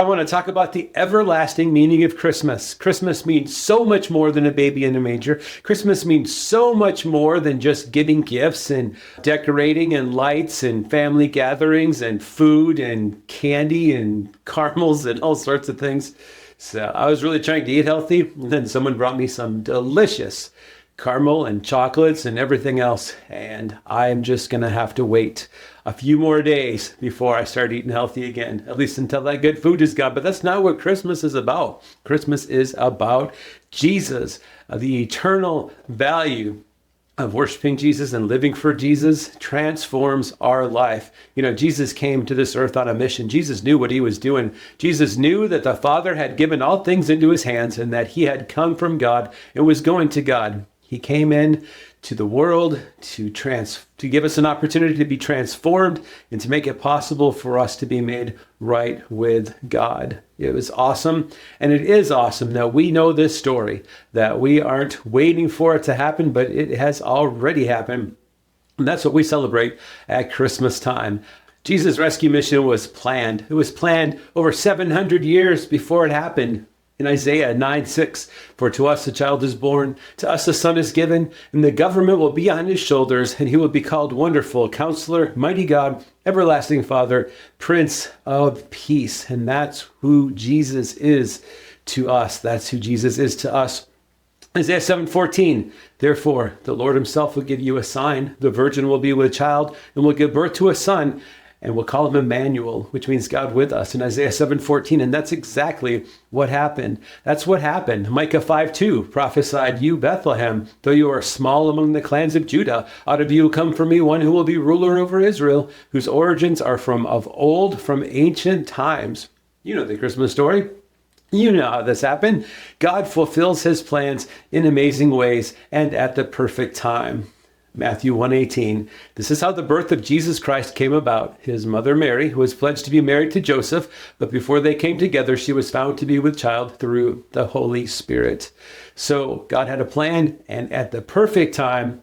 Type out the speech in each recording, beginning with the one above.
I want to talk about the everlasting meaning of Christmas. Christmas means so much more than a baby in a manger. Christmas means so much more than just giving gifts and decorating and lights and family gatherings and food and candy and caramels and all sorts of things. So I was really trying to eat healthy, and then someone brought me some delicious caramel and chocolates and everything else, and I'm just gonna have to wait a few more days before I start eating healthy again, at least until that good food is gone. But that's not what Christmas is about. Christmas is about Jesus, the eternal value of worshiping Jesus and living for Jesus transforms our life. You know, Jesus came to this earth on a mission. Jesus knew what he was doing. Jesus knew that the Father had given all things into his hands and that he had come from God and was going to God. He came in to the world to give us an opportunity to be transformed and to make it possible for us to be made right with God. It was awesome, and it is awesome that we know this story, that we aren't waiting for it to happen, but it has already happened. And that's what we celebrate at Christmas time. Jesus' rescue mission was planned. It was planned over 700 years before it happened. In Isaiah 9:6, for to us a child is born, to us a son is given, and the government will be on his shoulders, and he will be called Wonderful, Counselor, Mighty God, Everlasting Father, Prince of Peace. And that's who Jesus is to us. That's who Jesus is to us. Isaiah 7:14, therefore the Lord himself will give you a sign. The virgin will be with child and will give birth to a son, and we'll call him Emmanuel, which means God with us, in Isaiah 7:14. And that's exactly what happened. That's what happened. Micah 5:2 prophesied, you, Bethlehem, though you are small among the clans of Judah, out of you will come for me one who will be ruler over Israel, whose origins are from of old, from ancient times. You know the Christmas story. You know how this happened. God fulfills his plans in amazing ways and at the perfect time. Matthew 1:18. This is how the birth of Jesus Christ came about. His mother Mary was pledged to be married to Joseph, but before they came together, she was found to be with child through the Holy Spirit. So God had a plan, and at the perfect time,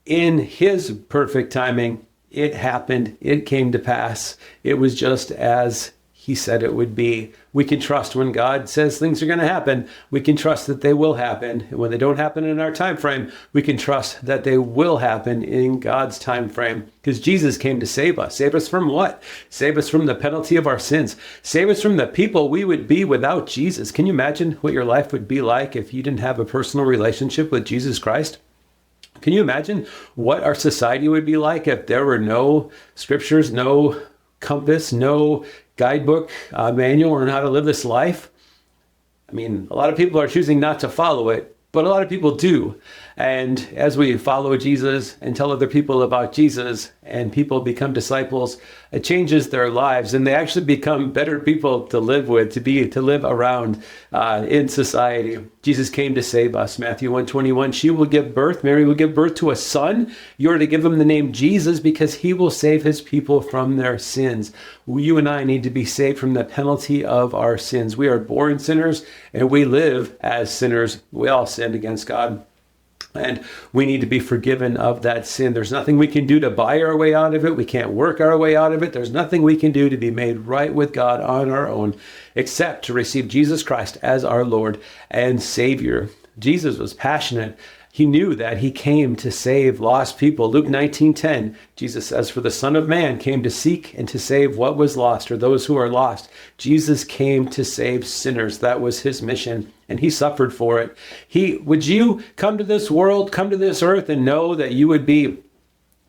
in his perfect timing, it happened. It came to pass. It was just as he said it would be. We can trust when God says things are going to happen. We can trust that they will happen. And when they don't happen in our time frame, we can trust that they will happen in God's time frame. Because Jesus came to save us. Save us from what? Save us from the penalty of our sins. Save us from the people we would be without Jesus. Can you imagine what your life would be like if you didn't have a personal relationship with Jesus Christ? Can you imagine what our society would be like if there were no scriptures, no compass, no guidebook, manual on how to live this life? I mean, a lot of people are choosing not to follow it, but a lot of people do. And as we follow Jesus and tell other people about Jesus and people become disciples, it changes their lives and they actually become better people to live with, to live around in society. Jesus came to save us. Matthew 1:21, Mary will give birth to a son. You are to give him the name Jesus because he will save his people from their sins. You and I need to be saved from the penalty of our sins. We are born sinners and we live as sinners. We all sinned against God. And we need to be forgiven of that sin. There's nothing we can do to buy our way out of it. We can't work our way out of it. There's nothing we can do to be made right with God on our own, except to receive Jesus Christ as our Lord and Savior. Jesus was passionate. He knew that he came to save lost people. Luke 19:10, Jesus says, for the Son of Man came to seek and to save what was lost, or those who are lost. Jesus came to save sinners. That was his mission, and he suffered for it. Would you come to this world, come to this earth, and know that you would be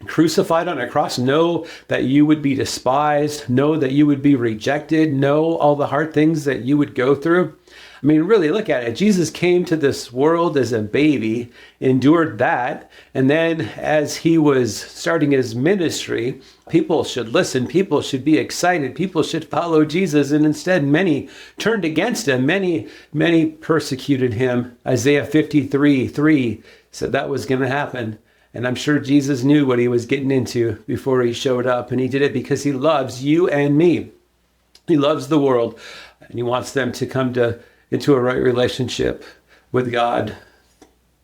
crucified on a cross? Know that you would be despised? Know that you would be rejected? Know all the hard things that you would go through? I mean, really look at it. Jesus came to this world as a baby, endured that, and then as he was starting his ministry, people should listen, people should be excited, people should follow Jesus, and instead many turned against him, many persecuted him. Isaiah 53:3 said that was going to happen. And I'm sure Jesus knew what he was getting into before he showed up, and he did it because he loves you and me. He loves the world, and he wants them to come into a right relationship with God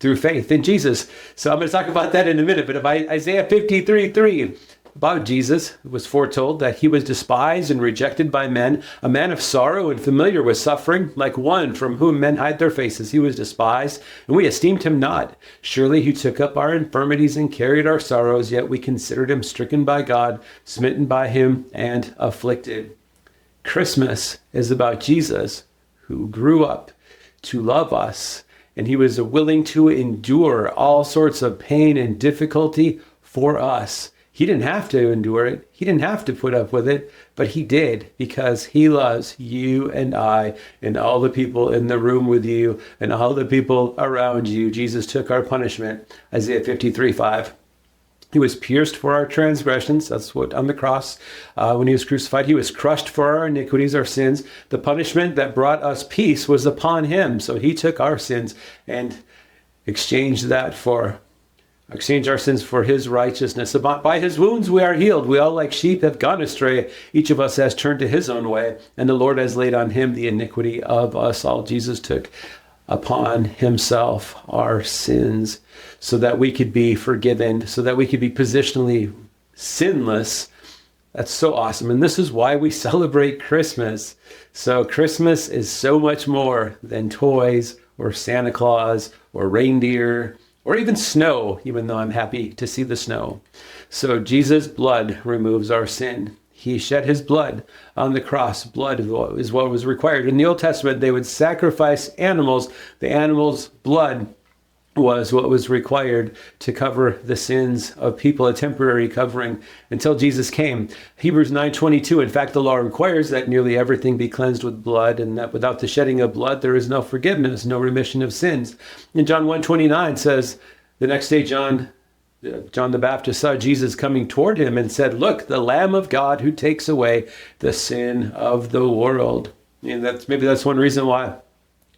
through faith in Jesus. So I'm going to talk about that in a minute. But Isaiah 53:3, about Jesus, it was foretold that he was despised and rejected by men, a man of sorrow and familiar with suffering, like one from whom men hide their faces. He was despised, and we esteemed him not. Surely he took up our infirmities and carried our sorrows, yet we considered him stricken by God, smitten by him, and afflicted. Christmas is about Jesus, who grew up to love us, and he was willing to endure all sorts of pain and difficulty for us. He didn't have to endure it. He didn't have to put up with it, but he did because he loves you and I and all the people in the room with you and all the people around you. Jesus took our punishment. Isaiah 53:5. He was pierced for our transgressions. That's what on the cross, when he was crucified, he was crushed for our iniquities, our sins. The punishment that brought us peace was upon him. So he took our sins and exchanged our sins for his righteousness. By his wounds we are healed. We all like sheep have gone astray. Each of us has turned to his own way, and the Lord has laid on him the iniquity of us all. Jesus took upon himself our sins so that we could be forgiven, so that we could be positionally sinless. That's so awesome. And this is why we celebrate Christmas. So Christmas is so much more than toys or Santa Claus or reindeer or even snow, even though I'm happy to see the snow. So Jesus' blood removes our sin. He shed his blood on the cross. Blood is what was required. In the Old Testament, they would sacrifice animals. The animal's blood was what was required to cover the sins of people, a temporary covering until Jesus came. Hebrews 9:22, in fact, the law requires that nearly everything be cleansed with blood, and that without the shedding of blood, there is no forgiveness, no remission of sins. And John 1:29 says, the next day John the Baptist saw Jesus coming toward him and said, "Look, the Lamb of God who takes away the sin of the world." And maybe that's one reason why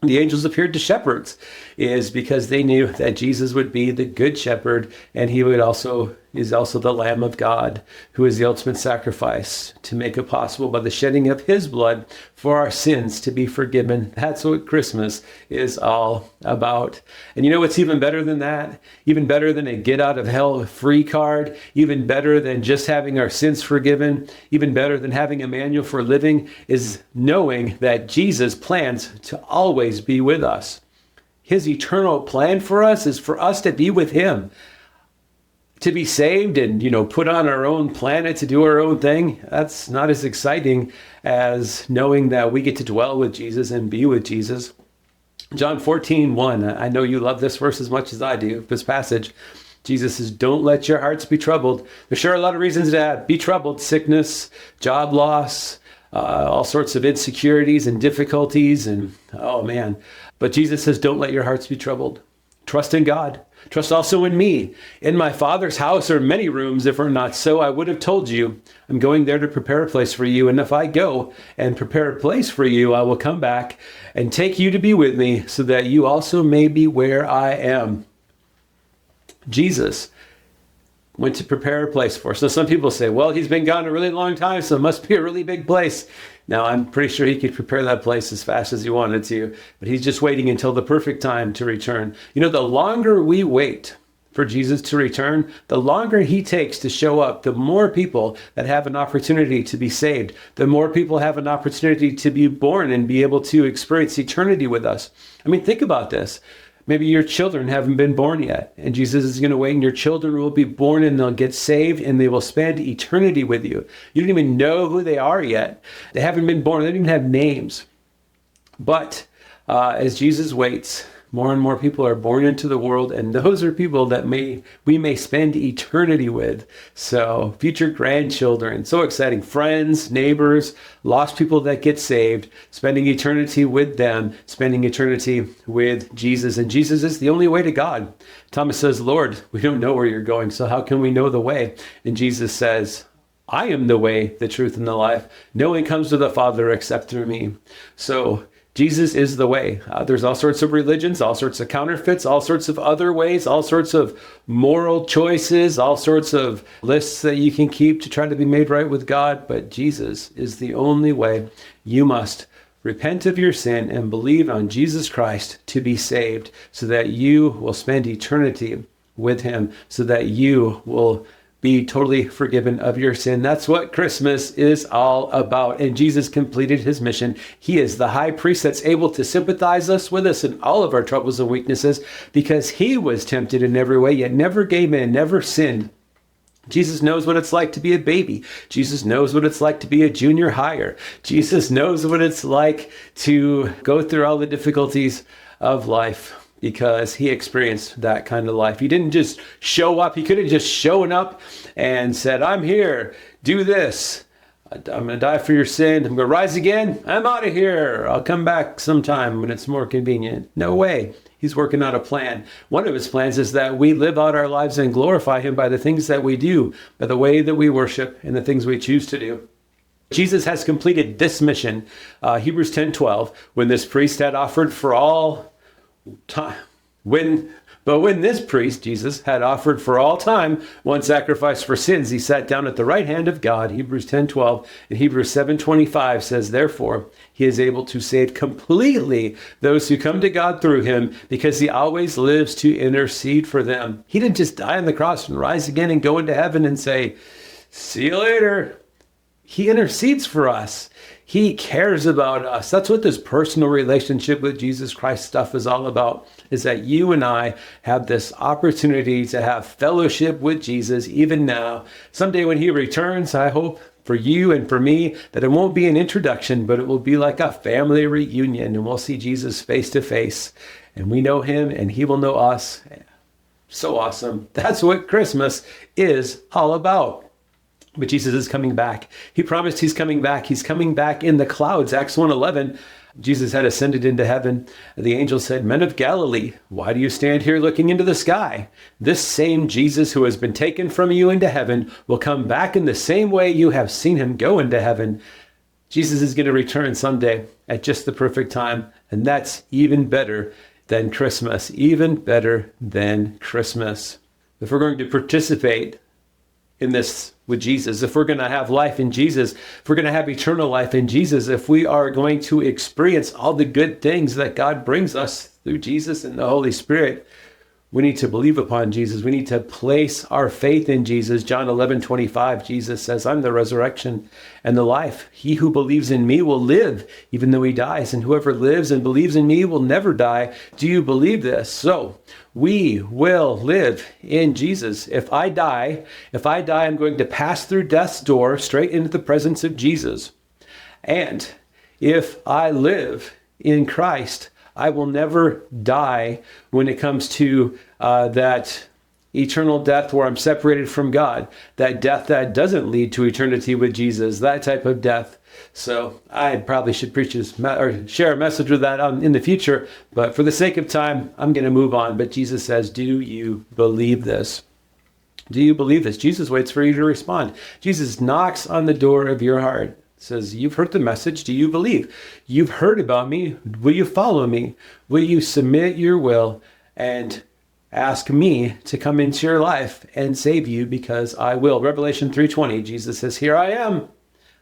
the angels appeared to shepherds, is because they knew that Jesus would be the good shepherd, and he is also the Lamb of God, who is the ultimate sacrifice to make it possible by the shedding of his blood for our sins to be forgiven. That's what Christmas is all about. And you know what's even better than that? Even better than a get out of hell free card, even better than just having our sins forgiven, even better than having a manual for living, is knowing that Jesus plans to always be with us. His eternal plan for us is for us to be with him. To be saved and, put on our own planet to do our own thing, that's not as exciting as knowing that we get to dwell with Jesus and be with Jesus. John 14:1, I know you love this verse as much as I do, this passage. Jesus says, "Don't let your hearts be troubled." There's sure a lot of reasons to be troubled: sickness, job loss, all sorts of insecurities and difficulties, and oh man. But Jesus says, don't let your hearts be troubled. Trust in God. Trust also in me. In my Father's house are many rooms. If it were not so, I would have told you. I'm going there to prepare a place for you. And if I go and prepare a place for you, I will come back and take you to be with me, so that you also may be where I am. Jesus went to prepare a place for us. So some people say, well, he's been gone a really long time, so it must be a really big place. Now, I'm pretty sure he could prepare that place as fast as he wanted to, but he's just waiting until the perfect time to return. The longer we wait for Jesus to return, the longer he takes to show up, the more people that have an opportunity to be saved, the more people have an opportunity to be born and be able to experience eternity with us. I mean, think about this. Maybe your children haven't been born yet, and Jesus is going to wait, and your children will be born, and they'll get saved, and they will spend eternity with you. You don't even know who they are yet. They haven't been born. They don't even have names. But as Jesus waits, more and more people are born into the world, and those are people that we may spend eternity with. So future grandchildren, so exciting. Friends, neighbors, lost people that get saved, spending eternity with them, spending eternity with Jesus. And Jesus is the only way to God. Thomas says, Lord, we don't know where you're going, so how can we know the way? And Jesus says, I am the way, the truth, and the life. No one comes to the Father except through me. So Jesus is the way. There's all sorts of religions, all sorts of counterfeits, all sorts of other ways, all sorts of moral choices, all sorts of lists that you can keep to try to be made right with God. But Jesus is the only way. You must repent of your sin and believe on Jesus Christ to be saved, so that you will spend eternity with him, so that you will be totally forgiven of your sin. That's what Christmas is all about. And Jesus completed his mission. He is the high priest that's able to sympathize with us in all of our troubles and weaknesses, because he was tempted in every way, yet never gave in, never sinned. Jesus knows what it's like to be a baby. Jesus knows what it's like to be a junior higher. Jesus knows what it's like to go through all the difficulties of life, because he experienced that kind of life. He didn't just show up. He could have just shown up and said, I'm here, do this. I'm going to die for your sin. I'm going to rise again. I'm out of here. I'll come back sometime when it's more convenient. No way. He's working out a plan. One of his plans is that we live out our lives and glorify him by the things that we do, by the way that we worship and the things we choose to do. Jesus has completed this mission. Hebrews 10:12, when this priest had offered for all time, when this priest, Jesus, had offered for all time one sacrifice for sins, he sat down at the right hand of God. Hebrews 10:12 and Hebrews 7:25 says, therefore, he is able to save completely those who come to God through him, because he always lives to intercede for them. He didn't just die on the cross and rise again and go into heaven and say, see you later. He intercedes for us. He cares about us. That's what this personal relationship with Jesus Christ stuff is all about, is that you and I have this opportunity to have fellowship with Jesus even now. Someday when he returns, I hope for you and for me that it won't be an introduction, but it will be like a family reunion, and we'll see Jesus face to face, and we know him and he will know us. So awesome. That's what Christmas is all about. But Jesus is coming back. He promised he's coming back. He's coming back in the clouds. Acts 1:11, Jesus had ascended into heaven. The angel said, men of Galilee, why do you stand here looking into the sky? This same Jesus who has been taken from you into heaven will come back in the same way you have seen him go into heaven. Jesus is going to return someday at just the perfect time. And that's even better than Christmas. Even better than Christmas. If we're going to participate in this with Jesus, if we're going to have life in Jesus, if we're going to have eternal life in Jesus, if we are going to experience all the good things that God brings us through Jesus and the Holy Spirit, we need to believe upon Jesus. We need to place our faith in Jesus. John 11:25, Jesus says, I'm the resurrection and the life. He who believes in me will live even though he dies, and whoever lives and believes in me will never die. Do you believe this? So we will live in Jesus. If I die, I'm going to pass through death's door straight into the presence of Jesus. And if I live in Christ, I will never die when it comes to that eternal death where I'm separated from God, that death that doesn't lead to eternity with Jesus, that type of death. So I probably should preach or share a message with that in the future, but for the sake of time, I'm going to move on. But Jesus says, do you believe this? Do you believe this? Jesus waits for you to respond. Jesus knocks on the door of your heart. Says, you've heard the message. Do you believe? You've heard about me. Will you follow me? Will you submit your will and ask me to come into your life and save you? Because I will. Revelation 3:20, Jesus says, here I am.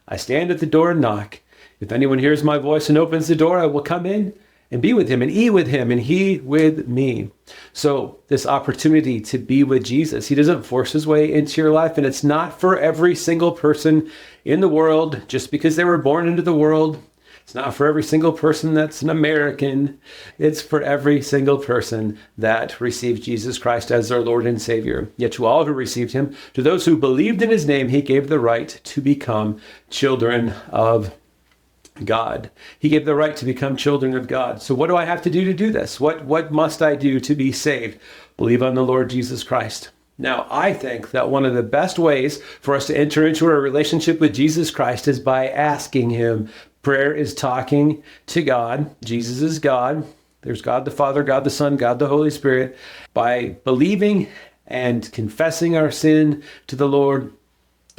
I stand at the door and knock. If anyone hears my voice and opens the door, I will come in and be with him and eat with him and he with me. So this opportunity to be with Jesus, he doesn't force his way into your life, and it's not for every single person in the world just because they were born into the world. It's not for every single person that's an American. It's for every single person that received Jesus Christ as their Lord and Savior. Yet to all who received him, to those who believed in his name, he gave the right to become children of God. He gave the right to become children of God. So what do I have to do this? What must I do to be saved? Believe on the Lord Jesus Christ. Now, I think that one of the best ways for us to enter into a relationship with Jesus Christ is by asking him. Prayer is talking to God. Jesus is God. There's God the Father, God the Son, God the Holy Spirit. By believing and confessing our sin to the Lord,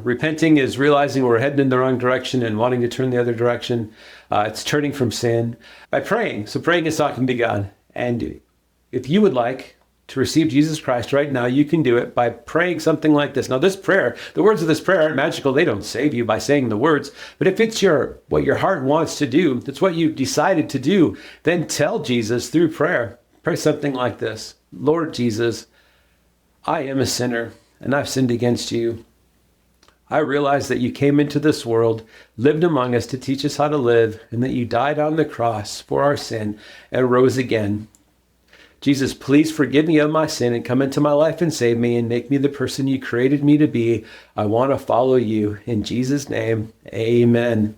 repenting is realizing we're heading in the wrong direction and wanting to turn the other direction. It's turning from sin. By praying. So praying is talking to God. And if you would like to receive Jesus Christ right now, you can do it by praying something like this. Now, this prayer, the words of this prayer aren't magical. They don't save you by saying the words. But if it's what your heart wants to do, it's what you've decided to do, then tell Jesus through prayer. Pray something like this. Lord Jesus, I am a sinner. and I've sinned against you. I realize that you came into this world, lived among us to teach us how to live, and that you died on the cross for our sin and rose again. Jesus, please forgive me of my sin and come into my life and save me and make me the person you created me to be. I want to follow you. In Jesus' name, amen.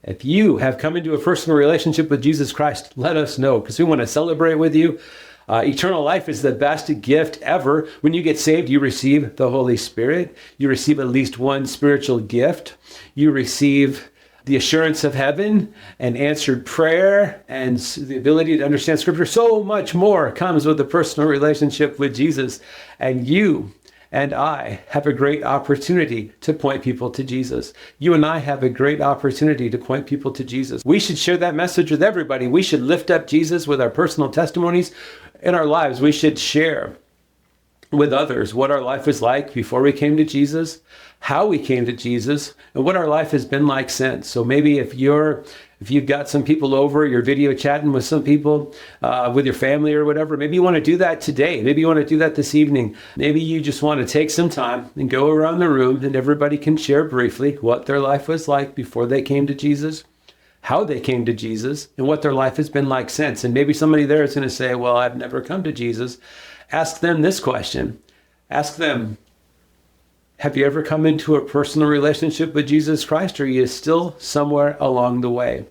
If you have come into a personal relationship with Jesus Christ, let us know because we want to celebrate with you. Eternal life is the best gift ever. When you get saved, you receive the Holy Spirit. You receive at least one spiritual gift. You receive the assurance of heaven and answered prayer and the ability to understand Scripture. So much more comes with a personal relationship with Jesus. And you and I have a great opportunity to point people to Jesus. You and I have a great opportunity to point people to Jesus. We should share that message with everybody. We should lift up Jesus with our personal testimonies in our lives. We should share with others what our life was like before we came to Jesus, how we came to Jesus, and what our life has been like since. So maybe if you've got some people over, you're video chatting with some people, with your family or whatever, maybe you want to do that today. Maybe you want to do that this evening. Maybe you just want to take some time and go around the room and everybody can share briefly what their life was like before they came to Jesus, how they came to Jesus, and what their life has been like since. And maybe somebody there is going to say, well, I've never come to Jesus. Ask them this question. Ask them, have you ever come into a personal relationship with Jesus Christ, or are you still somewhere along the way?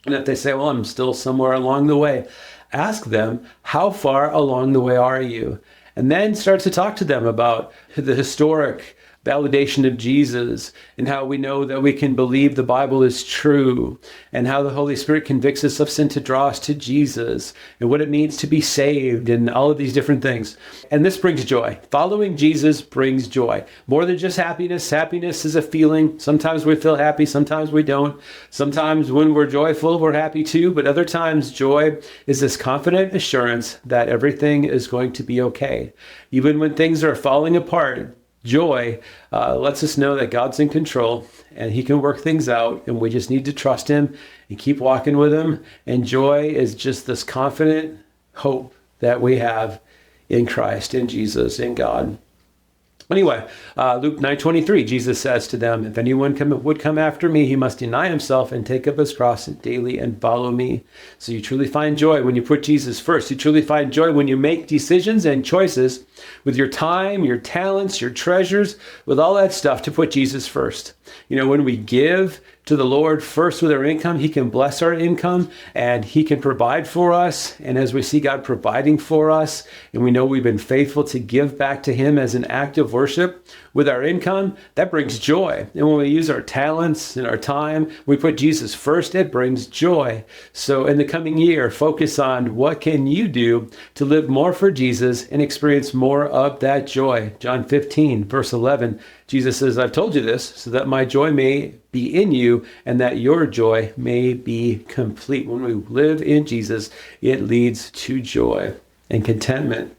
And if they say, well, I'm still somewhere along the way, ask them, how far along the way are you? And then start to talk to them about the historic validation of Jesus and how we know that we can believe the Bible is true and how the Holy Spirit convicts us of sin to draw us to Jesus and what it means to be saved and all of these different things. And this brings joy. Following Jesus brings joy. More than just happiness. Happiness is a feeling. Sometimes we feel happy, sometimes we don't. Sometimes when we're joyful, we're happy too, but other times joy is this confident assurance that everything is going to be okay. Even when things are falling apart, joy lets us know that God's in control and he can work things out, and we just need to trust him and keep walking with him. And joy is just this confident hope that we have in Christ, in Jesus, in God. Anyway, Luke 9:23, Jesus says to them, if anyone would come after me, he must deny himself and take up his cross daily and follow me. So you truly find joy when you put Jesus first. You truly find joy when you make decisions and choices with your time, your talents, your treasures, with all that stuff to put Jesus first. You know, when we give to the Lord first with our income, he can bless our income and he can provide for us. And as we see God providing for us, and we know we've been faithful to give back to him as an act of worship with our income, that brings joy. And when we use our talents and our time, we put Jesus first, it brings joy. So in the coming year, focus on what can you do to live more for Jesus and experience more of that joy. John 15, verse 11, Jesus says, I've told you this so that my joy may be in you and that your joy may be complete. When we live in Jesus, it leads to joy and contentment.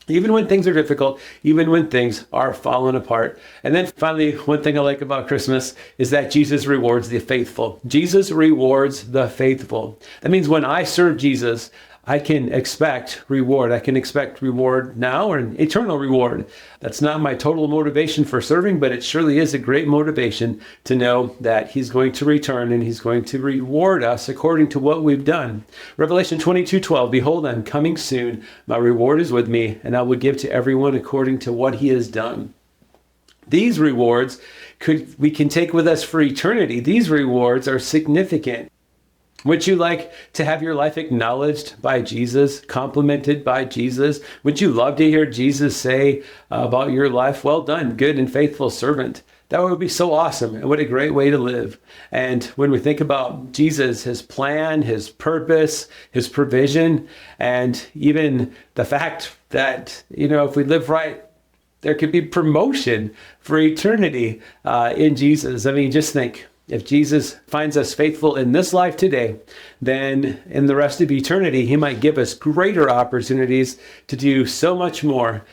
Even when things are difficult, even when things are falling apart. And then finally, one thing I like about Christmas is that Jesus rewards the faithful. Jesus rewards the faithful. That means when I serve Jesus, I can expect reward. I can expect reward now or an eternal reward. That's not my total motivation for serving, but it surely is a great motivation to know that he's going to return and he's going to reward us according to what we've done. Revelation 22:12, behold, I'm coming soon. My reward is with me, and I will give to everyone according to what he has done. These rewards we can take with us for eternity. These rewards are significant. Would you like to have your life acknowledged by Jesus, complimented by Jesus? Would you love to hear Jesus say about your life, well done, good and faithful servant? That would be so awesome. And what a great way to live. And when we think about Jesus, his plan, his purpose, his provision, and even the fact that, if we live right, there could be promotion for eternity in Jesus. I mean, just think. If Jesus finds us faithful in this life today, then in the rest of eternity, he might give us greater opportunities to do so much more